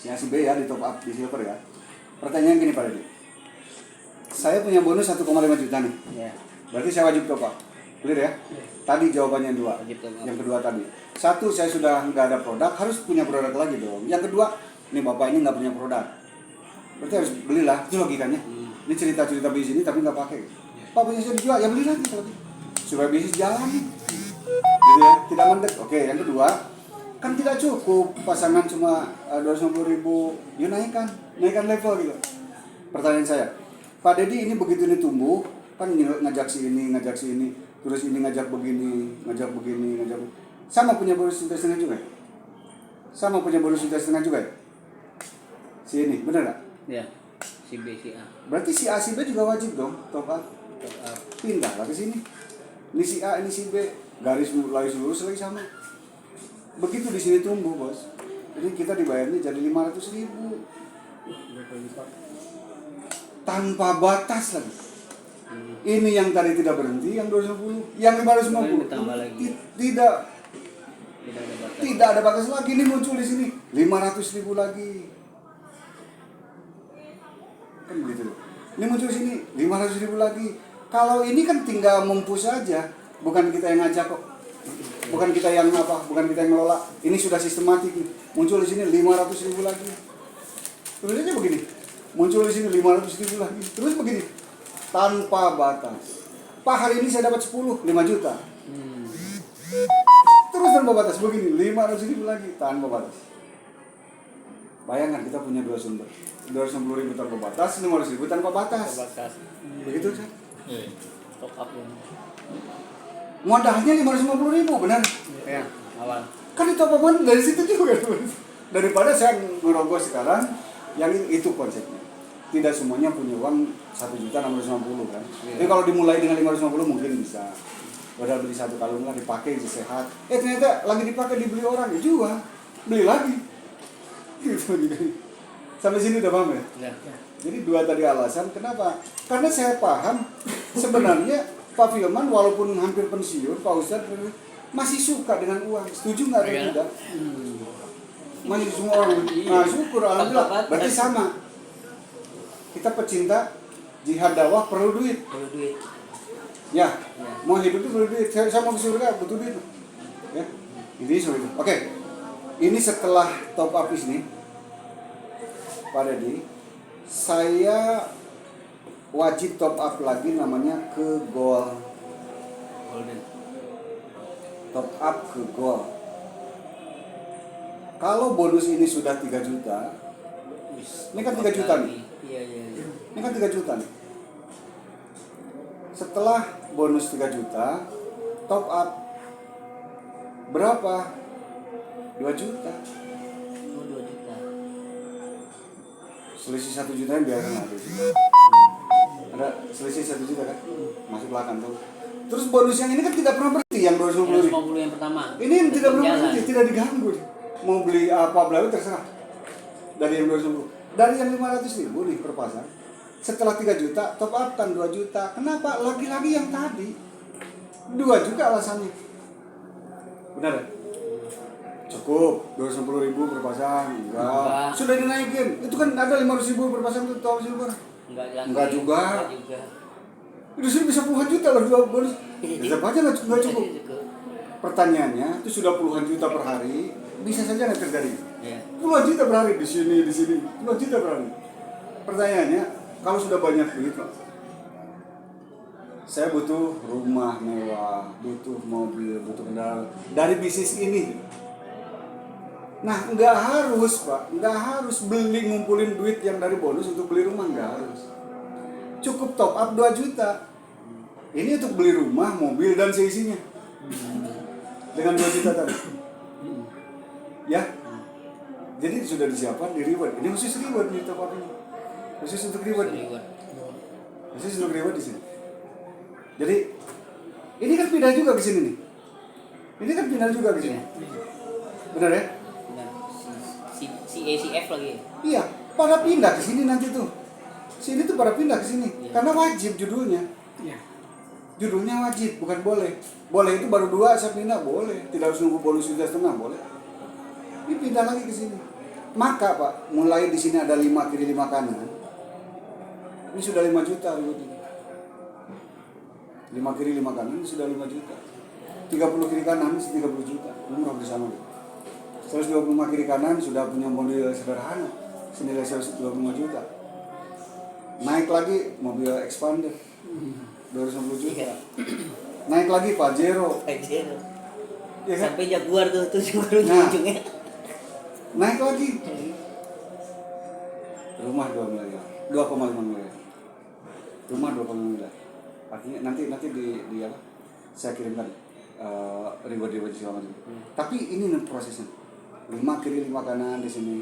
si A si B ya di top up di silver ya. Pertanyaan gini Pak Deddy. Saya punya bonus 1,5 juta nih. Ya. Berarti saya wajib top up. Clear ya? Tadi jawabannya 2. Yang kedua tadi. 1, saya sudah nggak ada produk, harus punya produk lagi dong. Yang kedua, nih bapak ini nggak punya produk. Berarti harus belilah, itu logikanya. Ini cerita-cerita bisnis ini tapi nggak pakai. Pak punya saya dijual, ya beli lagi. Supaya bisnis jalan. Gitu ya, tidak mandek. Oke, yang kedua, kan tidak cukup pasangan cuma 250.000, yuk naikkan level gitu. Pertanyaan saya, Pak Deddy ini begitu ini tumbuh, kan ngajak si ini, terus ini ngajak begini. Sama punya bonus 1,5 juga ya? Sama punya bonus 1,5 juga ya? Si ini, bener gak? Ya, si B, si A. Berarti si A, si B juga wajib dong top up. Pindah lah ke sini. Ini si A, ini si B, garis lurus lagi sama. Begitu di sini tumbuh bos. Jadi kita dibayarnya jadi 500.000. Tanpa batas lagi. Ini yang tadi tidak berhenti, yang 250, yang 550. Tambah lagi. Tidak ada batas lagi. Ini muncul di sini 500.000 lagi. Kan begitu. Ini muncul di sini 500.000 lagi. Kalau ini kan tinggal mempush saja, bukan kita yang ngajak kok. Bukan kita yang ngelola. Ini sudah sistematik. Muncul di sini 500.000 lagi. Terus aja begini. Muncul di sini 500.000 lagi. Terus begini. Tanpa batas. Pak, hari ini saya dapat 5 juta. Terus tanpa batas begini, 500.000 lagi tanpa batas. Bayangkan kita punya 2 sumber. 250.000 tanpa batas, 500.000 tanpa batas. Begitu kan? Top up ya. Modalnya 550.000, benar? Ya, awal. Kan itu apa dari situ juga. Daripada saya ngerogos sekarang, yang itu konsepnya. Tidak semuanya punya uang 1.650.000 kan. Jadi kalau dimulai dengan 550 mungkin bisa. Padahal beli 1 kalung lah dipakai sehat. Ternyata lagi dipakai dibeli orang, ya jual, beli lagi. Gitu gitu. Sampai sini udah paham ya? Ya. Jadi 2 tadi alasan kenapa? Karena saya paham sebenarnya Pak Firman walaupun hampir pensiun, Pak Ustadz masih suka dengan uang. Setuju nggak atau tidak? Masih semua orang. Nah, syukur alhamdulillah. Berarti sama. Kita pecinta jihad dakwah perlu duit. Ya. Mau hidup itu perlu duit. Saya mau ke surga butuh duit. Ya. Ini seperti itu. Oke. Ini setelah top up ini, Pak Deddy, saya wajib top up lagi namanya ke Golden. Top up ke Gold. Kalau bonus ini sudah 3 juta, ini kan 3 juta nih. Iya. Ini kan 3 juta nih. Setelah bonus 3 juta, top up berapa? 2 juta. Oh, 2 juta. Selisih 1 juta yang biarkan ada. Ada selisih 1 juta kan? Masuklah kantor. Terus bonus yang ini kan tidak pernah berhenti, yang 250 yang pertama. Ini yang tidak pernah berhenti, tidak diganggu. Mau beli apa beli terserah. Dari yang 250. Dari yang 500.000 nih per pasang. Setelah 3 juta, top up kan 2 juta. Kenapa? Lagi-lagi yang tadi. 2 juga alasannya. Benar ya? Cukup, 250.000 per pasang. Enggak. Sudah dinaikin. Itu kan ada 500.000 per pasang itu tahu silver. Enggak juga. Itu sudah bisa puluhan juta loh dua bonus. Tetap aja nggak cukup. Pertanyaannya itu sudah puluhan juta per hari, bisa saja nggak terjadi. Puluhan juta per hari di sini, puluhan juta per hari. Pertanyaannya, kalau sudah banyak duit, saya butuh rumah mewah, butuh mobil, butuh kendaraan dari bisnis ini. Nah, nggak harus Pak, nggak harus ngumpulin duit yang dari bonus untuk beli rumah, nggak harus. Cukup top up 2 juta. Ini untuk beli rumah, mobil, dan seisinya. Dengan 2 juta tadi. Ya. Jadi sudah disiapkan di reward. Ini khusus reward nih top up ini. Khusus untuk reward. Khusus untuk reward di sini. Jadi ini kan pindah juga ke sini nih. Ini kan pindah juga ke sini. Benar ya? Si A, si F lagi. Iya, pada pindah ke sini nanti tuh. Sini tuh pada pindah ke sini. Karena wajib judulnya. Iya. Judulnya wajib, bukan boleh. Boleh itu baru 2 saya pindah, boleh. Tidak harus nunggu bonus 1,5 boleh. Ini pindah lagi ke sini. Maka Pak, mulai di sini ada 5 kiri 5 kanan. Ini sudah 5 juta ributnya. 5 kiri 5 kanan ini sudah 5 juta. 30 kiri kanan ini 30 juta. Umrah bersama. 125 kiri kanan sudah punya mobil sederhana senilai 125 juta. Naik lagi mobil expander 250 juta. Naik lagi Pajero. Pajero. Ya kan? Sampai Jaguar tuh baru Nah. ujungnya. Naik lagi. Rumah 2 miliar. 2,5 miliar. Rumah 2,5 miliar. Artinya nanti di apa? Saya kirimkan reward segala macam. Tapi ini prosesnya. 5 kiri 5 kanan di sini.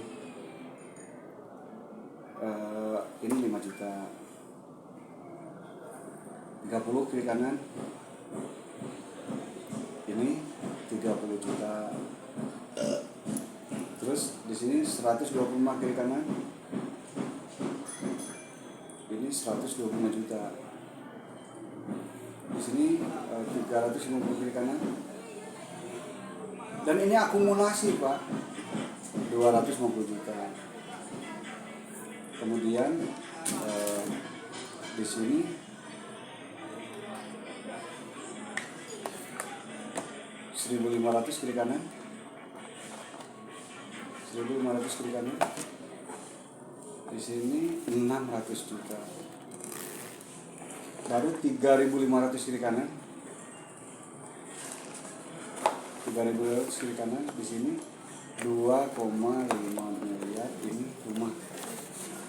Ini 5 juta. 30 kiri kanan. Ini 30 juta. Terus di sini 125 kiri kanan. Ini 125 juta. Di sini 350 kiri kanan. Dan ini akumulasi Pak 250 juta. Kemudian di sini $1.500 kiri kanan. 1.500 kiri kanan. Di sini 600 juta. Baru 3.500 kiri kanan. 3.500 kiri kanan. Di sini 2,5 miliar ini rumah.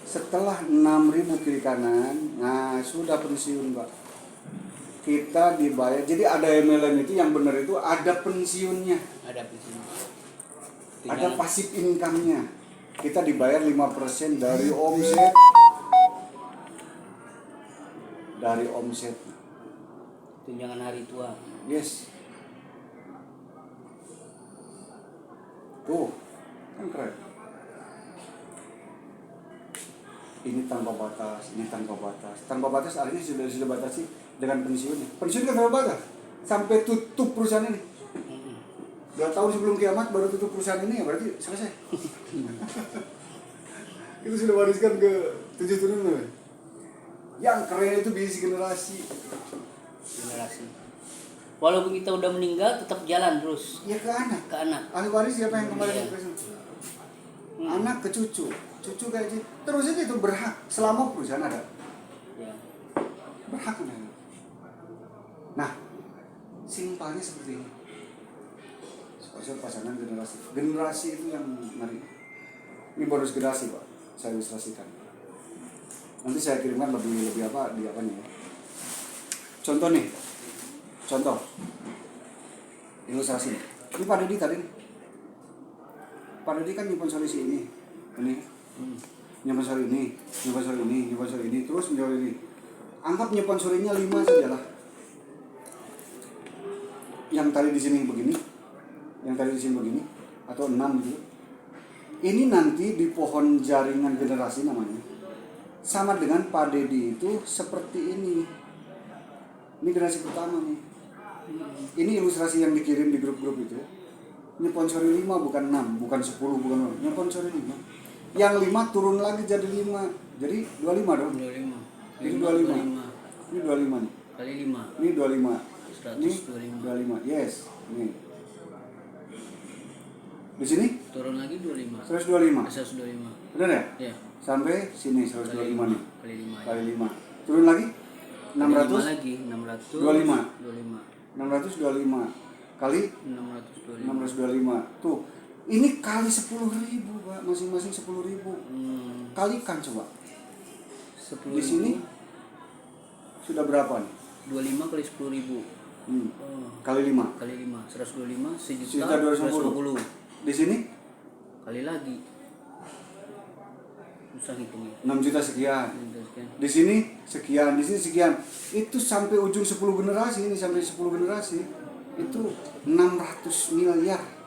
Setelah 6.000 kiri kanan, nah sudah pensiun Pak. Kita dibayar. Jadi ada MLM itu yang benar itu ada pensiunnya. Ada pensiun. Ada pasif income-nya. Kita dibayar 5% dari omset. Dari omset. Tunjangan hari tua. Yes. Tuh, kan keren. Ini tanpa batas, ini tanpa batas. Tanpa batas artinya sudah batasi dengan pensiunnya. Pensiun kan tanpa batas. Sampai tutup perusahaan ini. 2 tahun sebelum kiamat baru tutup perusahaan ini ya berarti selesai. Itu sudah wariskan ke 7 turun. Yang keren itu bisnis generasi. Walaupun kita udah meninggal tetap jalan terus Ya ke anak. ke anak. Ahli waris siapa yang kemarin? Iya. Anak ke cucu. Cucu kayak gitu. Terus aja itu berhak selama perusahaan ada. Ya. Berhak udah. Nah, simpelnya seperti ini. Spesial pasangan generasi. Generasi itu yang menarik. Ini bonus generasi Pak. Saya ilustrasikan. Nanti saya kirimkan lebih apa di apa nih ya. Contoh nih. Contoh. Ilustrasi nih. Ini Pak Deddy tadi nih. Pak Deddy kan nyimpan solusi ini. Ini. Nyimpan soli ini, nyimpan soli ini, nyimpan soli ini, terus nyimpan ini. Anggap nyimpan solinya 5 sajalah. Yang tadi di sini begini. Yang tadi di sini begini atau 6 gitu. Ini nanti di pohon jaringan generasi namanya. Sama dengan Pak Deddy itu seperti ini. Ini generasi pertama nih. Ini ilustrasi yang dikirim di grup-grup itu. Nyponsori 5 bukan 6, bukan 10, bukan 0. Nyponsori 5. Yang 5 turun lagi jadi 5. Jadi 25 dong. 25. Ini 25. Ini 25 nih. Kali 5. Ini 25. Ini 125. 25. Yes. Nih. Di sini Turun lagi 25. 125. 125. Benar ya? Ya. Sampai sini 125 nih. Kali 5. Kali 5. Turun lagi 600 lagi 600. 25. 25. 625 kali 625. 625. Tuh. Ini kali 10.000, Pak. Masing-masing 10.000. Kalikan coba. 10.000. Di sini sudah berapa nih? 25 kali 10.000. Kali 5. Kali 5. 125 Sejuta 1.250. 250. Di sini Kali lagi. Susah hitungnya. 6 juta sekian. Sekian. Di sini sekian, di sini sekian. Itu sampai ujung 10 generasi ini, sampai 10 generasi. Itu 600 miliar.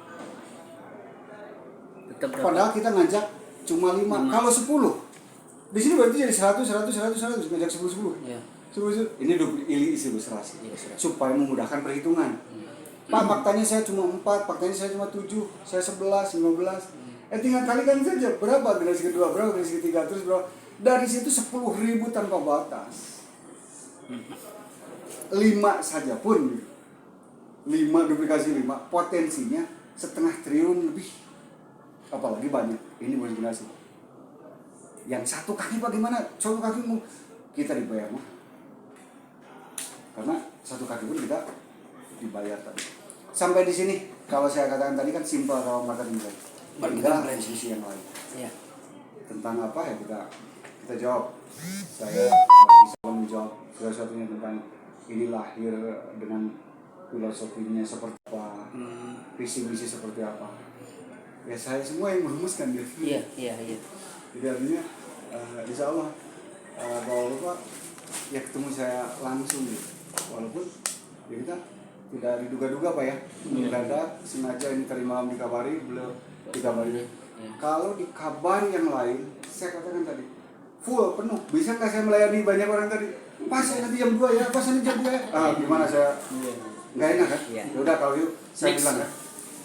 Tetap berapa? Padahal kita ngajak cuma 5. Kalau 10 di sini berarti jadi 100 ngajak 10. Ya. 10. Ini isi ilustrasi. Iya, sudah. Supaya memudahkan perhitungan. Pak, faktanya saya cuma 4, faktanya saya cuma 7, saya 11, 15. tinggal kalikan saja berapa generasi kedua, berapa generasi ketiga, terus berapa. Dari situ 10.000 tanpa batas. 5 saja pun 5 duplikasi 5 potensinya 0,5 triliun lebih. Apalagi banyak. Ini bukan generasi. Yang satu kaki bagaimana? Satu kaki kita dibayar mah. Karena satu kaki pun kita dibayar tadi. Sampai di sini kalau saya katakan tadi kan simpel kalau marketing plan. Tinggal diskusi yang lain. Iya. Tentang apa ya kita jawab. Saya bisa menjawab sesuatunya tentang ini lahir dengan filosofinya seperti apa, visi misi seperti apa. Ya saya semua yang merumuskan dia. Iya. Jadi artinya insya Allah kalau lupa ya ketemu saya langsung gitu. Walaupun ya kita tidak diduga-duga Pak ya, mendadak sengaja ini tadi malam dikabari, beliau dikabari. Kalau dikabari yang lain, saya katakan tadi full penuh. Bisa nggak saya melayani banyak orang tadi? Pas nanti jam 2 ya, pas nanti jam 2 ya. Gimana saya? Nggak enak kan? Ya udah kalau yuk saya bilang kan.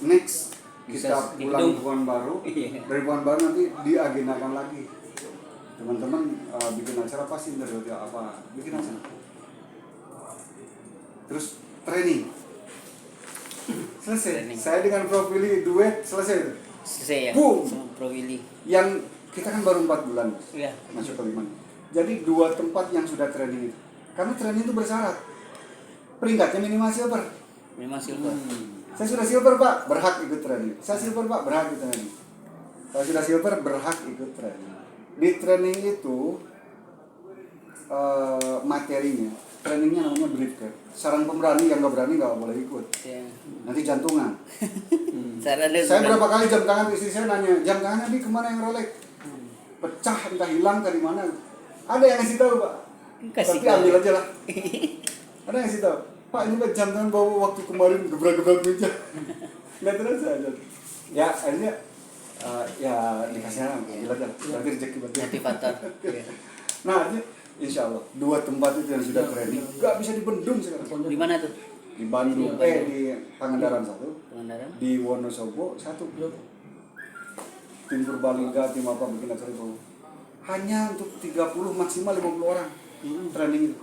Next kita pulang bulan baru. Dari bulan baru nanti diagendakan lagi. Teman-teman bikin acara pasti interview apa? Bikin acara. Terus training. Selesai. Saya dengan Prof Willy duet selesai. Selesai ya. Boom. Sama Prof Willy. Yang kita kan baru 4 bulan Iya. masuk ke Liman. Jadi 2 tempat yang sudah training itu. Karena training itu bersyarat. Peringkatnya minimal silver. Minimal silver. Saya sudah silver Pak, berhak ikut training. Saya silver Pak, berhak ikut training. Kalau sudah silver, berhak ikut training. Di training itu materinya, trainingnya namanya brief care. Saran pemberani yang nggak berani nggak boleh ikut. Ya. Nanti jantungan. Saya Berapa kali jam tangan istri saya nanya, jam tangannya di kemana yang Rolex? Pecah, entah hilang dari mana. Ada yang ngasih tahu Pak. Tapi ambil aja lah. Ada yang ngasih tahu. Pak ini Pak jam tangan bawa waktu kemarin gebrak-gebrak meja. Nggak terasa aja. Ya akhirnya ya dikasih ambil aja. Nanti rezeki buat dia. motivator. Nah ini insya Allah 2 tempat itu yang sudah training nggak bisa dibendung sekarang. Di mana tuh? Di Bandung, di Pangandaran 1, Pangandaran. di Wonosobo 1. Tim Purbalingga, tim apa bikin acara itu. Hanya untuk 30 maksimal 50 orang training itu.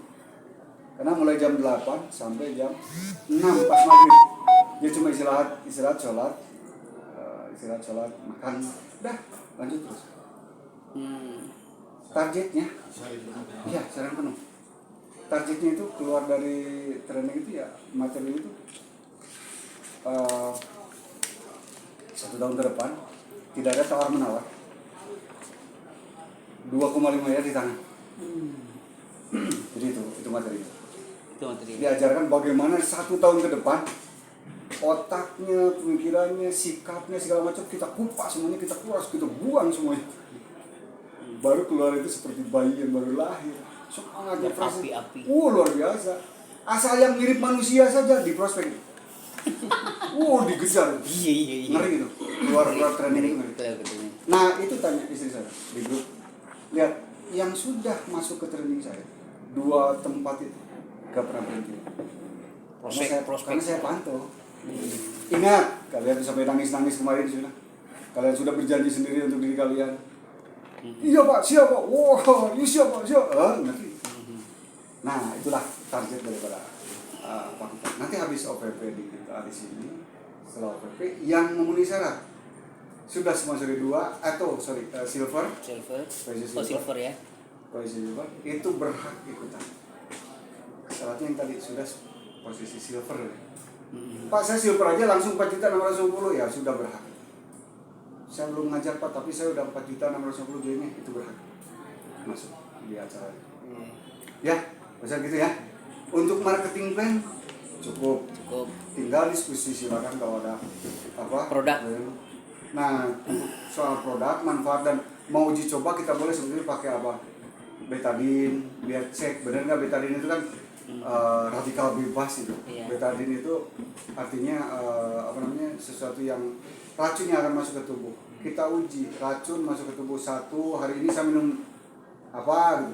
Karena mulai jam 8 sampai jam 6 pas maghrib. Dia cuma istirahat sholat, makan, dah lanjut terus. Targetnya, ya seharian penuh. Targetnya itu keluar dari training itu ya materi itu 1 tahun ke depan tidak ada tawar menawar. 2,5 miliar di tangan. Jadi itu materi. Diajarkan bagaimana 1 tahun ke depan otaknya, pemikirannya, sikapnya segala macam kita kupas semuanya, kita kuras, kita buang semuanya. Baru keluar itu seperti bayi yang baru lahir. Semangatnya api-api. Luar biasa. Asal yang mirip manusia saja di prospek. Dikejar. Iya. Ngeri itu. Keluar training ngeri. Nah, itu tanya istri saya di grup. Lihat, yang sudah masuk ke training saya 2 tempat itu gak pernah berhenti. Karena saya pantau. Ingat, kalian sampai nangis-nangis kemarin sudah. Kalian sudah berjanji sendiri untuk diri kalian. Iya Pak, siap Pak. Wow, iya siap Pak, siap. Nanti. Nah, itulah target daripada Pak Kupa. Nanti habis OPP di sini, setelah OPP yang memenuhi syarat sudah semua seri 2 atau silver. Silver ya. Posisi silver itu berhak ikutan. Syaratnya yang tadi sudah posisi silver. Pak saya silver aja langsung 4.650 ya sudah berhak. Saya belum ngajar Pak, tapi saya udah 4.650 joinnya, itu berhak masuk di acara. Ya, bisa gitu ya. Untuk marketing plan cukup. Tinggal diskusi silakan kalau ada apa produk. Nah, untuk soal produk, manfaat dan mau uji coba kita boleh sebenarnya pakai apa? Betadine, biar cek benar nggak betadine itu kan radikal bebas itu. Iya. Betadine itu artinya sesuatu yang racun yang akan masuk ke tubuh. Kita uji racun masuk ke tubuh 1 hari ini saya minum apa gitu,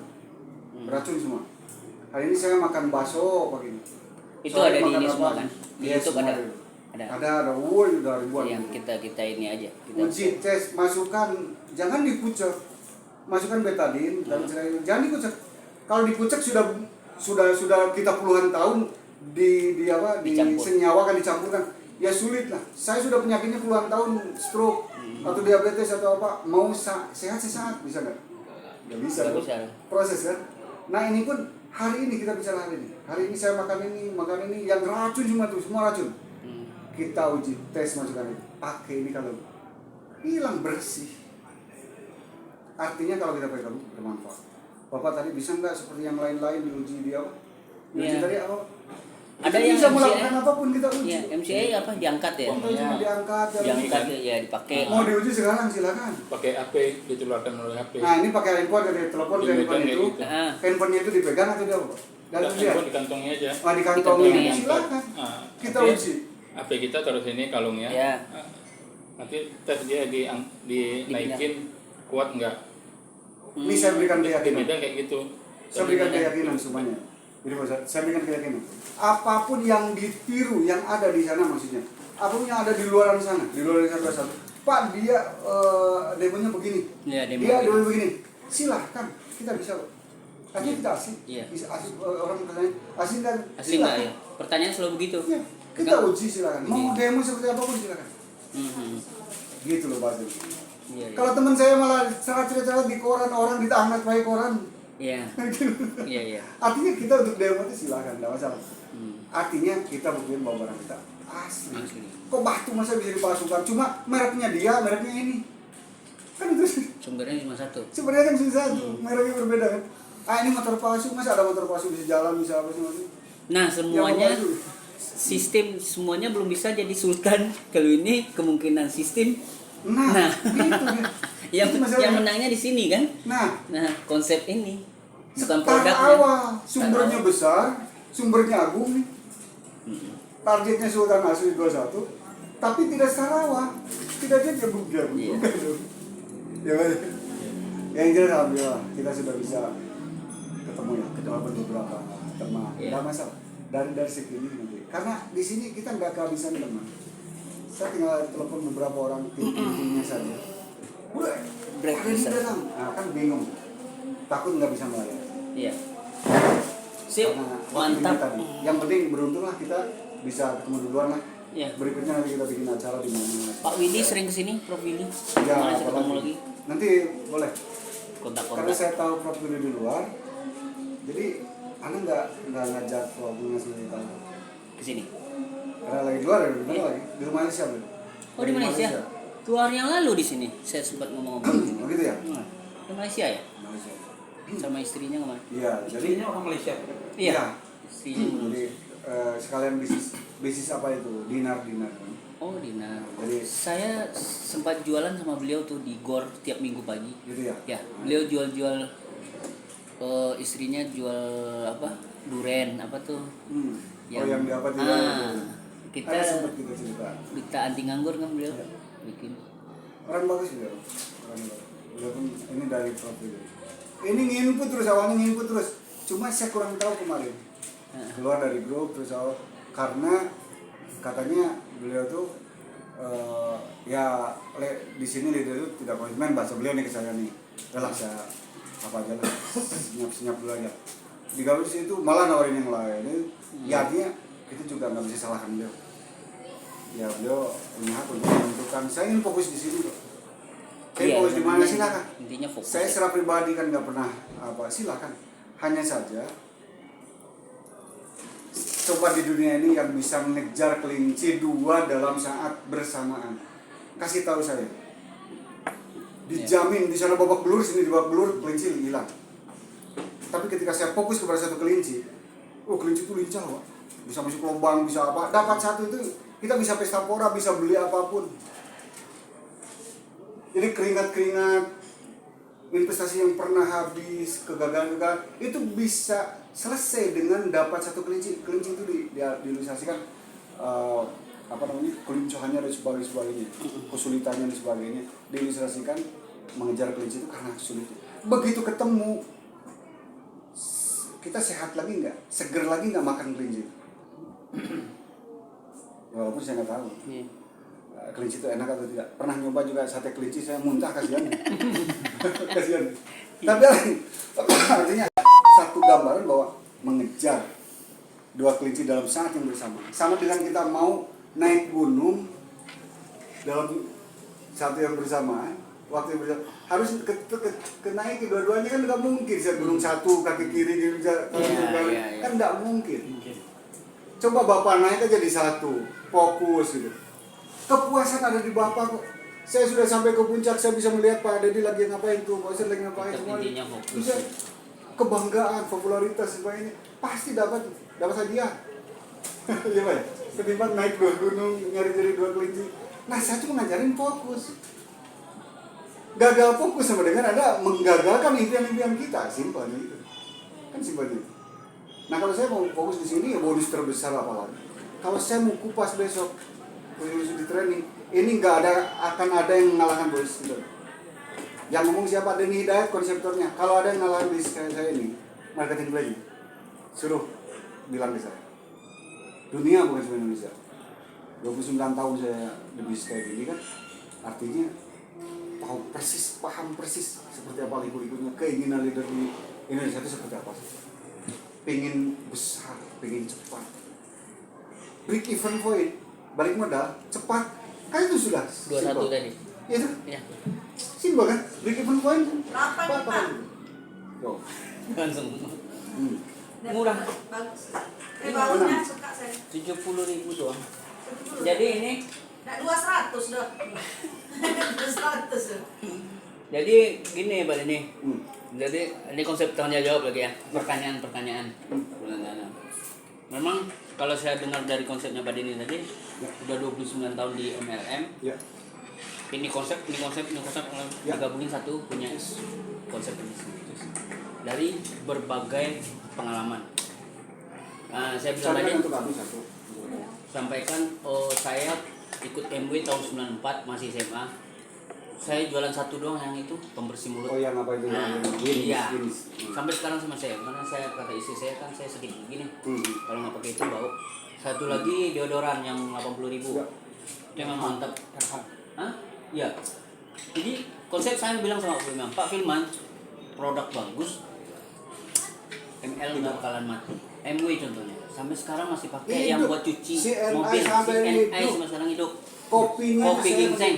beracun semua. Hari ini saya makan bakso pagi ini. Itu ada di ini semua kan? Di Yes, YouTube ada. Ada, woi udah ribuan. Yang kita ini aja. Uji tes masukkan, jangan dikucek. Masukkan betadin dan jangan dikucek. Kalau dikucek sudah kita puluhan tahun di senyawa kan dicampurkan. Ya sulit lah. Saya sudah penyakitnya puluhan tahun, stroke atau diabetes atau apa, mau sehat bisa nggak? Nggak bisa. Proses kan. Nah ini pun hari ini kita bicara hari ini. Hari ini saya makan ini yang racun semua racun. Kita uji tes masukkan ini. Pakai ini kalau hilang bersih. Artinya kalau kita pakai kamu bermanfaat. Bapak tadi bisa nggak seperti yang lain-lain diuji dia? Diuji tadi apa? Ada kita yang bisa MCA, melakukan apapun kita uji. Ya, MCA apa diangkat ya? Diangkat ya dipakai. Mau diuji sekarang silakan. Pakai HP, dikeluarkan melalui HP. Nah ini pakai handphone dari telepon ke handphone itu. Gitu. Handphonenya itu dipegang atau dia apa? Dan dia di kantongnya aja. Di kantongnya. Di Silakan. Kita uji. HP kita taruh sini kalungnya. Ya. Nanti tes dia dinaikin kuat enggak? Ini saya berikan keyakinan. Beda kayak gitu. Saya berikan keyakinan semuanya. Jadi saya berikan keyakinan. Apapun yang ditiru, yang ada di sana maksudnya. Apapun yang ada di luar sana, di luar sana satu. Pak dia demonya begini. Ya, dia begini. Silahkan, kita bisa. Artinya kita asli. Iya. Bisa asli orang bertanya, asli kan? Asli enggak ya? Pertanyaan selalu begitu. Ya, kita uji silakan. Mau demo seperti apapun silakan. Gitu loh Pak. Iya. Kalau teman saya malah cerita-cerita di koran, orang ditangkap pakai koran. Iya. Iya. Artinya kita untuk demo itu silakan, enggak masalah. Artinya kita buktiin bahwa barang kita asli. Kok batu masa bisa dipalsukan? Cuma mereknya dia, mereknya ini. Kan itu Sumbernya cuma satu. Sebenarnya kan cuma satu, mereknya berbeda kan. Ini motor palsu, masa ada motor palsu bisa jalan, bisa apa sih? Nah, semuanya belum bisa jadi sultan. Kalau ini kemungkinan sistem. Nah. Gitu ya. yang menangnya di sini kan? Nah, konsep ini bukan produknya. Awal sumbernya besar, sumbernya agung nih. Targetnya Sultan Asli 21, tapi tidak sarawak, tidak dia bukan. Ya, yang jelas alhamdulillah kita sudah bisa ketemu beberapa teman. Tidak masalah. Dari segini nanti. Karena di sini kita nggak kehabisan teman. Saya tinggal telepon beberapa orang timnya saja. Ada di dalam. Nah, kan bingung. Takut nggak bisa melayani. Iya. Sip, mantap. Tadi. Yang penting beruntunglah kita bisa ketemu duluan lah. Ya. Berikutnya nanti kita bikin acara di mana. Pak Willy sering kesini, Prof Willy. Ya, Mana ketemu lagi? Nanti boleh. Kontak-kontak. Karena saya tahu Prof Willy di luar, jadi Anda nggak ngajak Prof Willy tahu Ke sini. Karena lagi di luar ya, benar lagi di Malaysia belum? Oh di Malaysia. 2 hari yang lalu di sini. Saya sempat ngomong-ngomong. Oh gitu ya? Di Malaysia ya? Malaysia. Sama istrinya kemana? Iya, jadi orang Malaysia. Iya. Jadi sekalian bisnis apa itu? Dinar. Oh, dinar. Jadi saya sempat jualan sama beliau tuh di GOR tiap minggu pagi. gitu ya? Ya, beliau jual-jual istrinya jual apa? Duren apa tuh? Yang di apa kita sempat kita cerita. Kita anti nganggur kan beliau bikin. Orang bagus beliau. Beliau pun ini dari Prof. Ini nginput terus, awalnya nginput terus. Cuma saya kurang tahu kemarin. Keluar dari grup terus karena katanya beliau tuh di sini leader itu tidak komitmen, bahasa beliau nih ke saya nih. Udah lah saya apa aja lah, senyap dulu aja. Di gabung di situ malah nawarin yang lain. Ya artinya kita juga nggak bisa salahkan beliau. Ya beliau punya hak untuk menentukan. Saya ingin fokus di sini kok. Saya fokus di mana silakan. Intinya fokus. Saya secara pribadi kan nggak pernah silakan. Hanya saja coba di dunia ini yang bisa mengejar kelinci 2 dalam saat bersamaan. Kasih tahu saya. Dijamin di sana babak belur, sini di babak belur, kelinci hilang. Tapi ketika saya fokus kepada satu kelinci, kelinci itu lincah Pak. Bisa masuk lubang, bisa apa. Dapat satu itu kita bisa pesta pora, bisa beli apapun. Jadi keringat-keringat, investasi yang pernah habis, kegagalan itu bisa selesai dengan dapat satu kelinci. Kelinci itu diilustrasikan kelincahannya dan sebagainya, kesulitannya dan sebagainya, diilustrasikan mengejar kelinci itu karena sulit. Begitu ketemu, kita sehat lagi nggak, seger lagi nggak makan kelinci. Ya, walaupun saya nggak tahu. Iya. Kelinci itu enak atau tidak. Pernah nyoba juga sate kelinci, saya muntah, kasihan. Kasihan. Tapi artinya satu gambaran bahwa mengejar dua kelinci dalam saat yang bersamaan. Sama dengan kita mau naik gunung dalam satu yang bersamaan, waktu yang bersamaan. Harus naik dua-duanya kan nggak mungkin. Saya gunung satu, kaki kiri, kaki kiri, kan nggak mungkin. Coba Bapak naik aja di satu, fokus gitu. Kepuasan ada di Bapak kok. Saya sudah sampai ke puncak, saya bisa melihat Pak Dedi lagi ngapain tuh, Pak Ustadz lagi ngapain semua. Bisa kebanggaan, popularitas sebagainya pasti dapat hadiah. Iya Pak. Ketimbang naik dua gunung nyari-nyari dua kelinci. Nah saya cuma ngajarin fokus. Gagal fokus sama dengan ada menggagalkan impian-impian kita, simpelnya itu. Kan simpelnya itu. Nah kalau saya mau fokus di sini ya bonus terbesar apalagi. Kalau saya mau kupas besok di training, ini akan ada yang mengalahkan bos itu. Yang ngomong siapa? Denny Hidayat, konseptornya. Kalau ada yang mengalahkan bis kayak saya ini, marketing plan, suruh bilang ke saya. Dunia bukan cuma Indonesia. 29 tahun saya di bis kayak gini kan, artinya paham persis seperti apa liku-likunya, keinginan leader di Indonesia itu seperti apa sih. Pengen besar, pengen cepat. Break even point, balik modal, cepat. Kan itu sudah 21 tadi. Itu? Iya. Simpel kan? Break even point. Berapa nih, Pak? Tuh. Langsung. Murah. Bagus. Baunya suka saya. 70.000 doang. Jadi ini Nggak 200 dong. 200 dong. jadi gini Pak ini. Jadi ini konsep tanya jawab lagi ya. Pertanyaan-pertanyaan. Memang kalau saya dengar dari konsepnya Pak Dini tadi, udah 29 tahun di MLM. Ya. Ini konsep digabungin satu punya konsep ini dari berbagai pengalaman. Nah, saya bilang tadi Untuk habis satu. sampaikan, saya ikut MW tahun 94 masih SMA. Saya jualan satu doang yang itu pembersih mulut. Oh yang apa itu? Nah, Winis, iya. winis. Sampai sekarang sama saya, karena saya kata istri saya kan saya sedikit begini. Kalau nggak pakai itu bau. Satu lagi deodoran yang 80.000. Ya. Itu memang mantap. Hah? Iya. Jadi konsep saya bilang sama Pak Firman, produk bagus, ML nggak bakalan mati. MW contohnya, sampai sekarang masih pakai yang buat cuci CNI mobil. sampai CNI hidup. sampai sekarang hidup. Kopinya Kopi saya- ginseng.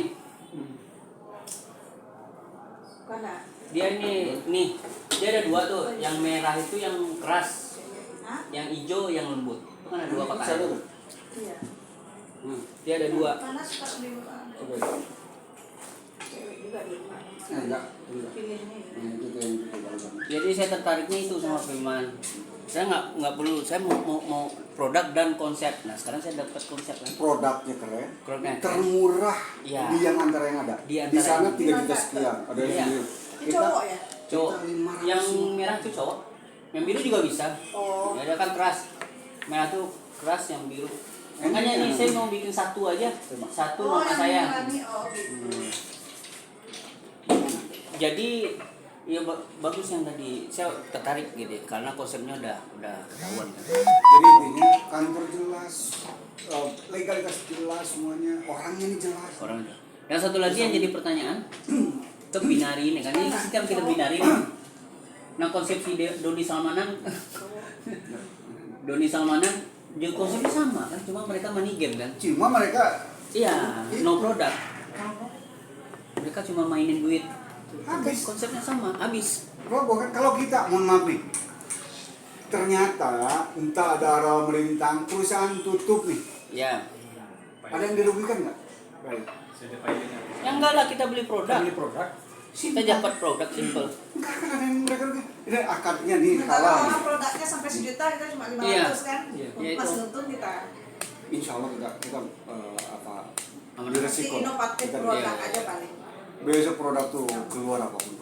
Mana? Dia nih, dia ada dua tuh. Yang merah itu yang keras, Hah? yang hijau yang lembut. Itu kan ada dua pakai. Satu tuh. Iya. Dia ada dua. Mana suka beli Oke. cewek juga di rumah. Enggak. Pilih ini. Itu tuh yang itu bagus. Jadi saya tertariknya itu sama Firman. Saya nggak perlu, saya mau produk dan konsep. Nah sekarang saya dapat konsep kan. Produknya keren. Produknya keren. Termurah Iya. di yang antara yang ada. Di Di antara sana yang- 3 juta sekian. Ada yang Iya. sendiri. Ini cowok ya? Cowok. Kita 500. Yang merah itu cowok. Yang biru juga bisa. Oh. Ya, ada kan keras. Merah tuh keras, yang biru. Makanya nih saya mau bikin satu aja. Satu Oh, nama yang saya. ini, oh gitu. Jadi ya bagus yang tadi, saya tertarik gitu karena konsepnya udah ketahuan kan. Jadi intinya kantor jelas, legalitas jelas semuanya, orangnya ini jelas. Orang itu. Yang satu lagi yang jadi pertanyaan, ke binari ini kan, ini kan kita binari nih. Nah konsep si Doni Salmanan, Doni Salmanan, dia konsepnya sama kan, cuma mereka money game kan. Cuma mereka Iya, no product. Mereka cuma mainin duit. habis. Konsepnya sama, habis. Robo kan kalau kita mohon maaf nih, ternyata entah ada arah merintang perusahaan tutup nih, Ya. ada yang dirugikan nggak? Baik. Ya enggak lah, kita beli produk. Beli produk. Kita dapat produk simple. Enggak kan ada yang mereka rugi. Ini akadnya nih Nah, kalau kalah. orang produknya sampai sejuta kita cuma 500 Iya. kan? Iya, Masih itu. untung kita. Insya Allah kita apa Aman. di Masih resiko. inovatif Kita produk iya. aja paling. besok produk tuh keluar apapun.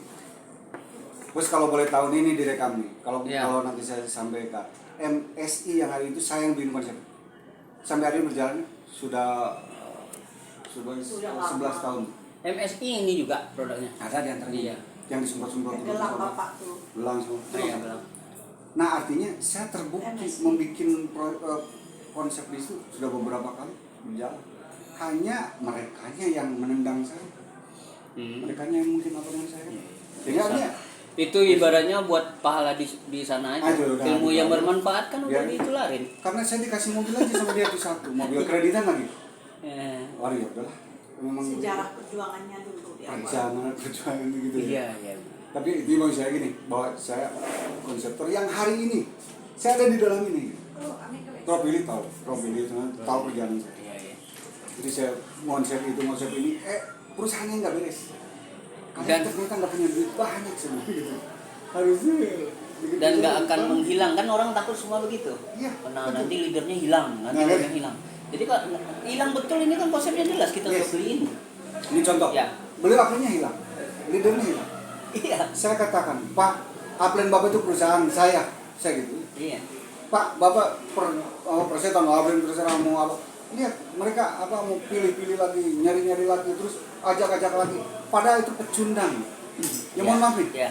Terus kalau boleh tahu ini direkam nih. Kalau Iya. kalau nanti saya sampaikan MSI yang hari itu saya yang bikin konsep. Sampai hari ini berjalan sudah 11 tahun. MSI ini juga produknya. Ada di antaranya Iya. yang disemprot-semprot Yang gelang bapak tuh. gelang semua. Iya, bilang. Nah artinya saya terbukti MSI. membuat konsep di situ sudah beberapa kali berjalan. Hanya merekanya yang menendang saya. Merekanya yang mungkin apa dengan saya. Jadi artinya itu ibaratnya buat pahala di sana aja. Aduh, udah, Ilmu yang udah. bermanfaat kan udah Ya. ditularin. karena saya dikasih mobil aja sama dia tuh satu, mobil kreditan lagi. Eh, Wah ya udahlah. Memang Sejarah perjuangannya dulu di awal. perjalanan gitu ya. iya. Tapi itu mau saya gini, bahwa saya konseptor yang hari ini saya ada di dalam ini. Oh, aneh kali. Rob Billy tahu itu kan tahu perjalanan saya. Iya. Jadi saya konsep ini, perusahaannya nggak beres. Kalian Dan- ternyata nggak punya duit banyak semua gitu. Harusnya begitu Dan nggak saya akan depan. menghilang kan, orang takut semua begitu. Iya, Nah, betul. nanti leadernya hilang, nanti Nah, leadernya hilang. Jadi kalau hilang betul ini kan konsepnya jelas kita Yes. udah beliin. Ini contoh. Ya. Beliau akhirnya hilang, leadernya hilang. Iya. Saya katakan, Pak, Upland Bapak itu perusahaan saya gitu. Iya. Pak, Bapak persetan Upland terserah mau apa. Lihat mereka apa mau pilih-pilih lagi, nyari-nyari lagi, terus ajak-ajak lagi. Padahal itu pecundang. Ya mohon maaf nih, Ya.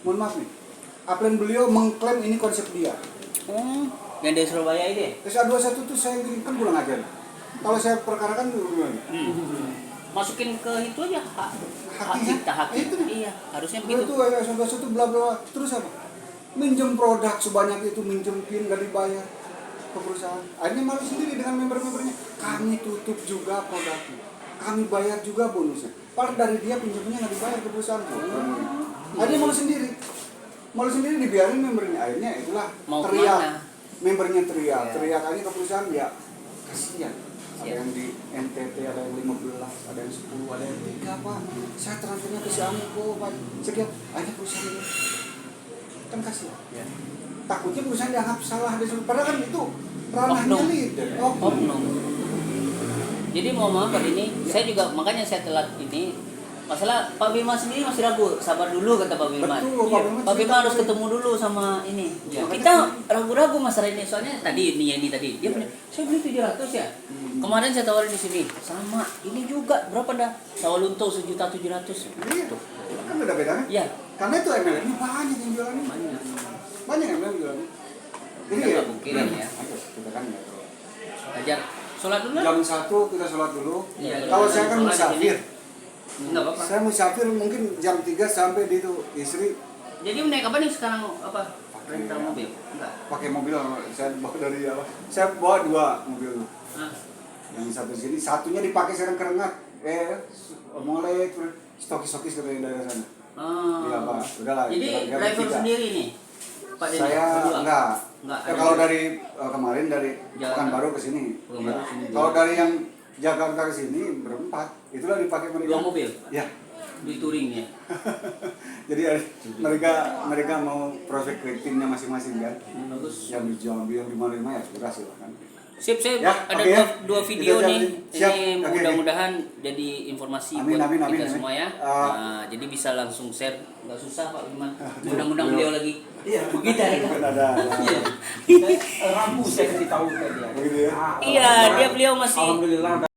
mohon maaf nih. Upland beliau mengklaim ini konsep dia. Yang dari Surabaya ini. SA21 tuh saya kan kurang ajar. Kalau saya perkarakan dulu gimana? Masukin ke itu aja hak Haki, cipta hak. itu dah. Iya, harusnya Itu begitu. SA21 bla bla terus apa? Minjem produk sebanyak itu, minjem pin nggak dibayar ke perusahaan. Akhirnya malu sendiri dengan member-membernya. Kami tutup juga produknya, kami bayar juga bonusnya. Padahal dari dia pinjamnya nggak dibayar ke perusahaan. Akhirnya malu sendiri dibiarin membernya. Akhirnya itulah Mau teriak, kemana? membernya teriak, Ya. teriakannya ke perusahaan ya kasihan. Ada yang di NTT, ada yang 15, ada yang 10, ada yang 3 Pak. Saya transfernya ke si Anu kok Pak. Sekian, aja perusahaan ini. Kan kasihan. Ya. Takutnya perusahaan dianggap salah di situ. Padahal kan itu ranahnya Oknum. leader. Oknum. Jadi mau maaf Pak ini, saya juga makanya saya telat ini. Masalah Pak Bima sendiri masih ragu, sabar dulu kata Pak Bima. Betul, Pak Iya, Bima Pak Bima cerita harus tadi. ketemu dulu sama ini. Ya, Kita ragu-ragu masalah ini soalnya tadi ini tadi dia punya, saya beli 700 ya. Kemarin saya tawarin di sini sama ini juga berapa dah? Sawalunto 1.700.000. Iya. Kan beda bedanya. Iya. Karena itu MLM ini banyak yang jualan ini. Banyak. Banyak yang MLM jualan. Jadi Kita nggak pungkirin ya. Ayo, kita kan ya. Ajar sholat dulu. Jam 1 kita sholat dulu. Iya, Kalau saya kan sholat di sini. musafir. Enggak apa-apa. Saya musafir mungkin jam 3 sampai di itu istri Jadi naik apa nih sekarang apa? Rental mobil? Enggak. pakai mobil saya bawa dari apa? Saya bawa 2 mobil. Ah. Yang satu sini, satunya dipakai sekarang kerengat. Mulai stokis-stokis dari daerah sana. Iya Pak, udahlah. Jadi jalan driver bertiga. sendiri nih, Pak Denny? Saya Berdua? enggak. Enggak, Ya, ada kalau juga. dari kemarin dari Jalan Pekanbaru ke sini. Pekanbaru Iya. sini. Kalau dari yang Jakarta ke sini berempat, itulah dipakai mereka. 2 mobil Ya. di touring ya. Jadi mereka mau prospek timnya masing-masing kan. Bagus. Yang di Jambi, yang di mana ya sudah silahkan. Sip, saya Ya, ada oke ya. dua video Kita nih. siap. Ini Oke, mudah-mudahan jadi informasi Amin, buat amin, amin, kita amin. semua ya. Nah, jadi bisa langsung share, nggak susah Pak Bima. Undang-undang beliau lagi. Iya, Begitu ya. bukan ada. Rambu saya kasih tahu ke dia. Begitu ya. Iya, dia beliau masih Alhamdulillah.